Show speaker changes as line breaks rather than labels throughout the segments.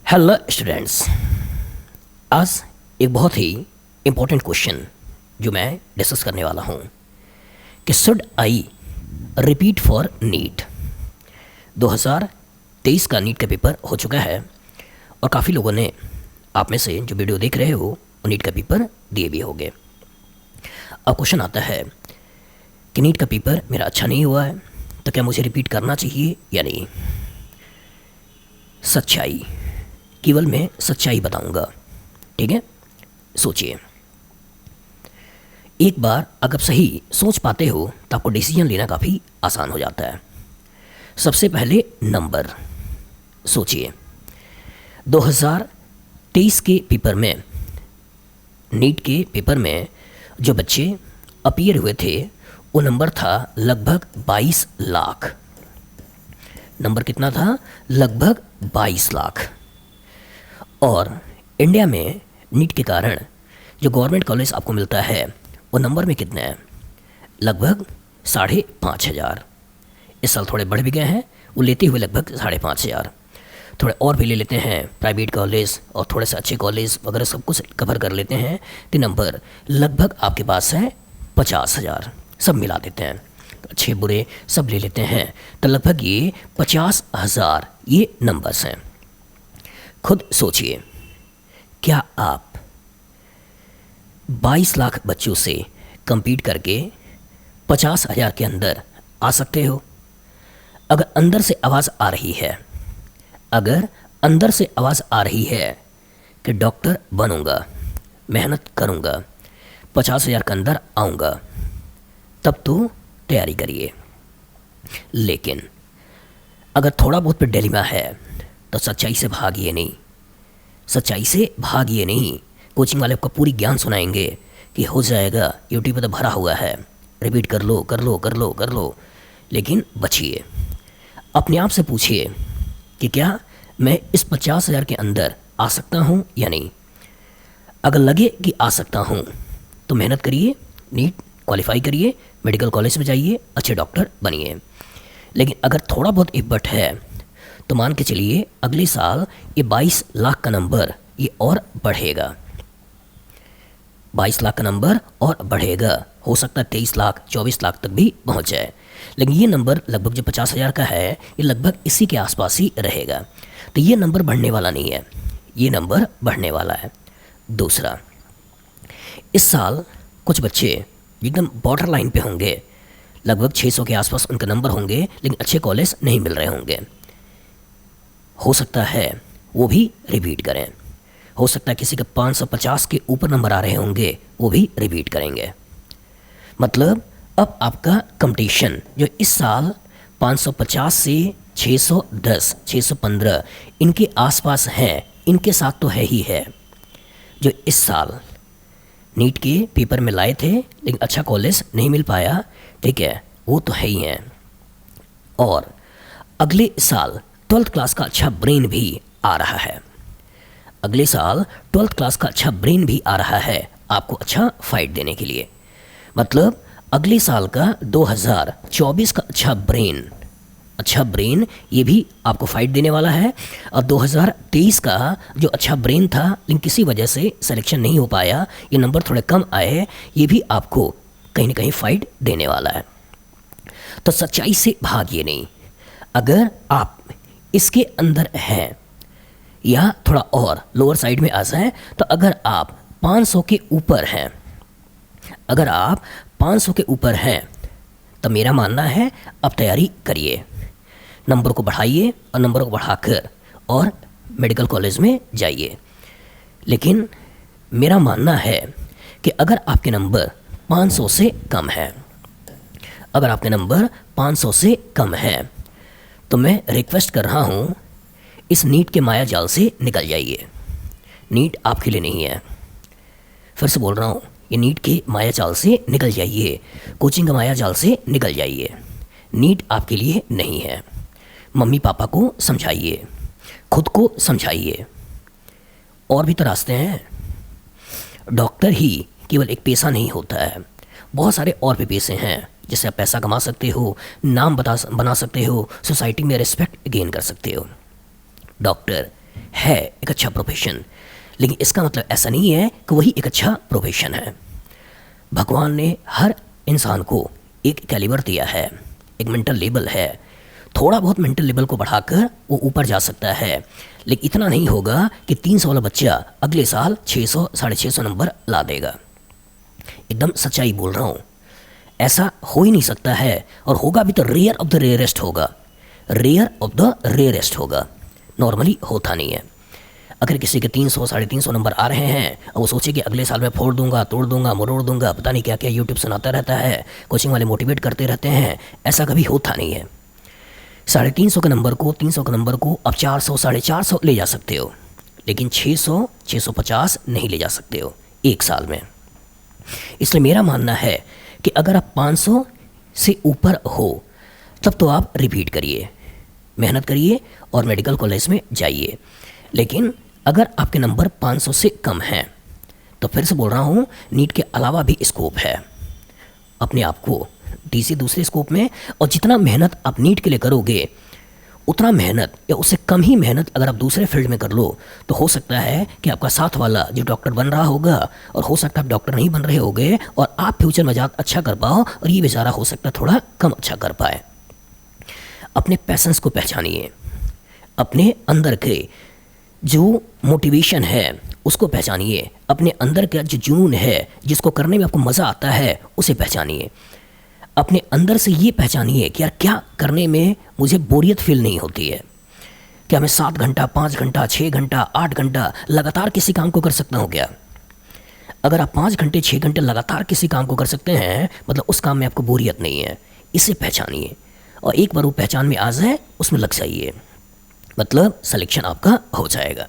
Hello students, आज एक बहुत ही इम्पोर्टेंट क्वेश्चन जो मैं डिस्कस करने वाला हूँ कि should I repeat for NEET. 2023 का नीट का पेपर हो चुका है और काफ़ी लोगों ने आप में से जो वीडियो देख रहे हो वो नीट का पेपर दिए भी होंगे। अब क्वेश्चन आता है कि नीट का पेपर मेरा अच्छा नहीं हुआ है तो क्या मुझे रिपीट करना चाहिए या नहीं। सच्चाई, केवल मैं सच्चाई बताऊंगा, ठीक है। सोचिए, एक बार अगर सही सोच पाते हो तो आपको डिसीजन लेना काफ़ी आसान हो जाता है। सबसे पहले नंबर सोचिए, 2023 के पेपर में, नीट के पेपर में जो बच्चे अपीयर हुए थे वो नंबर था लगभग 22 लाख। नंबर कितना था? लगभग 22 लाख। और इंडिया में नीट के कारण जो गवर्नमेंट कॉलेज आपको मिलता है वो नंबर में कितने हैं? लगभग 5,500। इस साल थोड़े बढ़ भी गए हैं, वो लेते हुए लगभग 5,500। थोड़े और भी ले लेते हैं प्राइवेट कॉलेज और थोड़े से अच्छे कॉलेज वगैरह सब कुछ कवर कर लेते हैं तो नंबर लगभग आपके पास है 50,000। सब मिला देते हैं, अच्छे बुरे सब ले लेते हैं तो लगभग ये 50,000 ये नंबर्स हैं। खुद सोचिए, क्या आप 22 लाख बच्चों से compete करके 50,000 के अंदर आ सकते हो? अगर अंदर से आवाज़ आ रही है, अगर अंदर से आवाज़ आ रही है कि डॉक्टर बनूंगा, मेहनत करूंगा, 50,000 के अंदर आऊँगा, तब तो तैयारी करिए। लेकिन अगर थोड़ा बहुत पे डिलेमा है तो सच्चाई से भागिए नहीं, सच्चाई से भागिए नहीं। कोचिंग वाले आपको पूरी ज्ञान सुनाएंगे कि हो जाएगा, यूट्यूब पे तो भरा हुआ है, रिपीट कर लो कर लो कर लो कर लो। लेकिन बचिए, अपने आप से पूछिए कि क्या मैं इस 50,000 के अंदर आ सकता हूँ या नहीं। अगर लगे कि आ सकता हूँ तो मेहनत करिए, नीट क्वालिफाई करिए, मेडिकल कॉलेज में जाइए, अच्छे डॉक्टर बनिए। लेकिन अगर थोड़ा बहुत इब्बट है तो मान के चलिए अगले साल ये 22 लाख का नंबर ये और बढ़ेगा, 22 लाख का नंबर और बढ़ेगा। हो सकता है 23 लाख 24 लाख तक भी पहुंच जाए। लेकिन ये नंबर लगभग जो 50,000 का है ये लगभग इसी के आसपास ही रहेगा। तो ये नंबर बढ़ने वाला नहीं है, ये नंबर बढ़ने वाला है। दूसरा, इस साल कुछ बच्चे एकदम बॉर्डर लाइन पे होंगे, लगभग 600 के आसपास उनका नंबर होंगे, लेकिन अच्छे कॉलेज नहीं मिल रहे होंगे। हो सकता है वो भी रिपीट करें, हो सकता है किसी का 550 के ऊपर नंबर आ रहे होंगे, वो भी रिपीट करेंगे। मतलब अब आपका कंपटीशन जो इस साल 550 से 610 615 इनके आसपास हैं, इनके साथ तो है ही है। जो इस साल नीट के पेपर में लाए थे लेकिन अच्छा कॉलेज नहीं मिल पाया, ठीक है, वो तो है ही हैं। और अगले साल 12th क्लास का अच्छा ब्रेन भी आ रहा है, अगले साल 12th क्लास का अच्छा ब्रेन भी आ रहा है आपको अच्छा फाइट देने के लिए। मतलब अगले साल का 2024 का अच्छा ब्रेन ये भी आपको फाइट देने वाला है। और 2023 का जो अच्छा ब्रेन था लेकिन किसी वजह से सिलेक्शन नहीं हो पाया, ये नंबर थोड़े कम आए, ये भी आपको कहीं ना कहीं फाइट देने वाला है। तो सच्चाई से भागिए नहीं। अगर आप इसके अंदर हैं या थोड़ा और लोअर साइड में आ जाए, तो अगर आप 500 के ऊपर हैं, अगर आप 500 के ऊपर हैं तो मेरा मानना है अब तैयारी करिए, नंबर को बढ़ाइए और नंबर को बढ़ाकर और मेडिकल कॉलेज में जाइए। लेकिन मेरा मानना है कि अगर आपके नंबर 500 से कम है, अगर आपके नंबर 500 से कम है तो मैं रिक्वेस्ट कर रहा हूँ, इस नीट के माया जाल से निकल जाइए। नीट आपके लिए नहीं है, फिर से बोल रहा हूँ, ये नीट के माया जाल से निकल जाइए, कोचिंग का माया जाल से निकल जाइए। नीट आपके लिए नहीं है। मम्मी पापा को समझाइए, खुद को समझाइए। और भी तो रास्ते हैं। डॉक्टर ही केवल एक पेशा नहीं होता है, बहुत सारे और भी पेशे हैं जिससे आप पैसा कमा सकते हो, नाम बना सकते हो, सोसाइटी में रिस्पेक्ट गेन कर सकते हो। डॉक्टर है एक अच्छा प्रोफेशन, लेकिन इसका मतलब ऐसा नहीं है कि वही एक अच्छा प्रोफेशन है। भगवान ने हर इंसान को एक कैलिबर दिया है, एक मेंटल लेवल है। थोड़ा बहुत मेंटल लेवल को बढ़ाकर वो ऊपर जा सकता है, लेकिन इतना नहीं होगा कि 300 वाला बच्चा अगले साल 600 650 नंबर ला देगा। एकदम सच्चाई बोल रहा हूँ, ऐसा हो ही नहीं सकता है, और होगा भी तो रेयर ऑफ द रेयरेस्ट होगा, रेयर ऑफ द रेयरेस्ट होगा, नॉर्मली होता नहीं है। अगर किसी के 300 350 नंबर आ रहे हैं और वो सोचे कि अगले साल मैं फोड़ दूंगा, तोड़ दूंगा, मरोड़ दूंगा, पता नहीं क्या क्या यूट्यूब सुनाता रहता है, कोचिंग वाले मोटिवेट करते रहते हैं, ऐसा कभी होता नहीं है। 350 के नंबर को 300 के नंबर को अब 400 450 ले जा सकते हो, लेकिन 600 650 नहीं ले जा सकते हो एक साल में। इसलिए मेरा मानना है कि अगर आप 500 से ऊपर हो तब तो आप रिपीट करिए, मेहनत करिए और मेडिकल कॉलेज में जाइए। लेकिन अगर आपके नंबर 500 से कम हैं तो फिर से बोल रहा हूँ, नीट के अलावा भी स्कोप है। अपने आप को किसी दूसरे स्कोप में, और जितना मेहनत आप नीट के लिए करोगे उतना मेहनत या उससे कम ही मेहनत अगर आप दूसरे फील्ड में कर लो तो हो सकता है कि आपका साथ वाला जो डॉक्टर बन रहा होगा, और हो सकता है आप डॉक्टर नहीं बन रहे होगे और आप फ्यूचर में ज़्यादा अच्छा कर पाओ, और ये बेचारा हो सकता है थोड़ा कम अच्छा कर पाए। अपने पैशंस को पहचानिए, अपने अंदर के जो मोटिवेशन है उसको पहचानिए, अपने अंदर का जो जुनून है जिसको करने में आपको मज़ा आता है उसे पहचानिए। अपने अंदर से ये पहचानिए कि यार क्या करने में मुझे बोरियत फील नहीं होती है, क्या मैं 7 घंटा 5 घंटा 6 घंटा 8 घंटा लगातार किसी काम को कर सकता हूँ क्या। अगर आप 5 घंटे 6 घंटे लगातार किसी काम को कर सकते हैं मतलब उस काम में आपको बोरियत नहीं है, इसे पहचानिए। और एक बार वो पहचान में आ जाए उसमें लग जाइए, मतलब सिलेक्शन आपका हो जाएगा।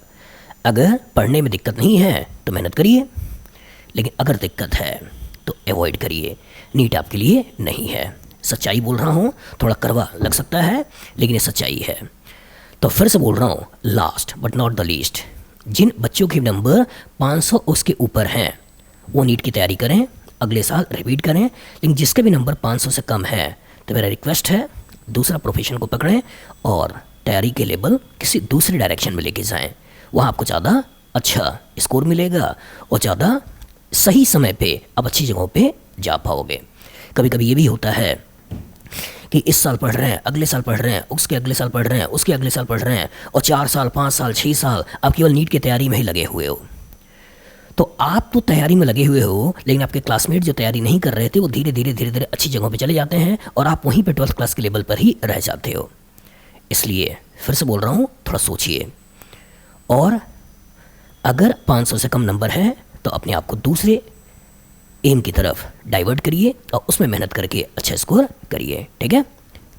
अगर पढ़ने में दिक्कत नहीं है तो मेहनत करिए, लेकिन अगर दिक्कत है तो अवॉइड करिए, नीट आपके लिए नहीं है। सच्चाई बोल रहा हूँ, थोड़ा कड़वा लग सकता है लेकिन ये सच्चाई है। तो फिर से बोल रहा हूँ, last but not the least, जिन बच्चों के नंबर 500 उसके ऊपर हैं वो नीट की तैयारी करें, अगले साल रिपीट करें। लेकिन जिसके भी नंबर 500 से कम है तो मेरा रिक्वेस्ट है दूसरा प्रोफेशन को पकड़ें और तैयारी के लेवल किसी दूसरे डायरेक्शन में लेके जाएं। वहाँ आपको ज़्यादा अच्छा स्कोर मिलेगा और ज़्यादा सही समय पे आप अच्छी जगहों पे जा पाओगे। कभी कभी ये भी होता है कि इस साल पढ़ रहे हैं, अगले साल पढ़ रहे हैं, उसके अगले साल पढ़ रहे हैं, उसके अगले साल पढ़ रहे हैं, और 4 साल 5 साल 6 साल आप केवल नीट की तैयारी में ही लगे हुए हो। तो आप तो तैयारी में लगे हुए हो, लेकिन आपके क्लासमेट जो तैयारी नहीं कर रहे थे वो धीरे धीरे अच्छी जगहों पे चले जाते हैं और आप वहीं पे 12th क्लास के लेवल पर ही रह जाते हो। इसलिए फिर से बोल रहा हूँ, थोड़ा सोचिए, और अगर 500 से कम नंबर है तो अपने आप को दूसरे एम की तरफ डाइवर्ट करिए और उसमें मेहनत करके अच्छा स्कोर करिए। ठीक है,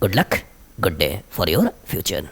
good luck, good day for your future.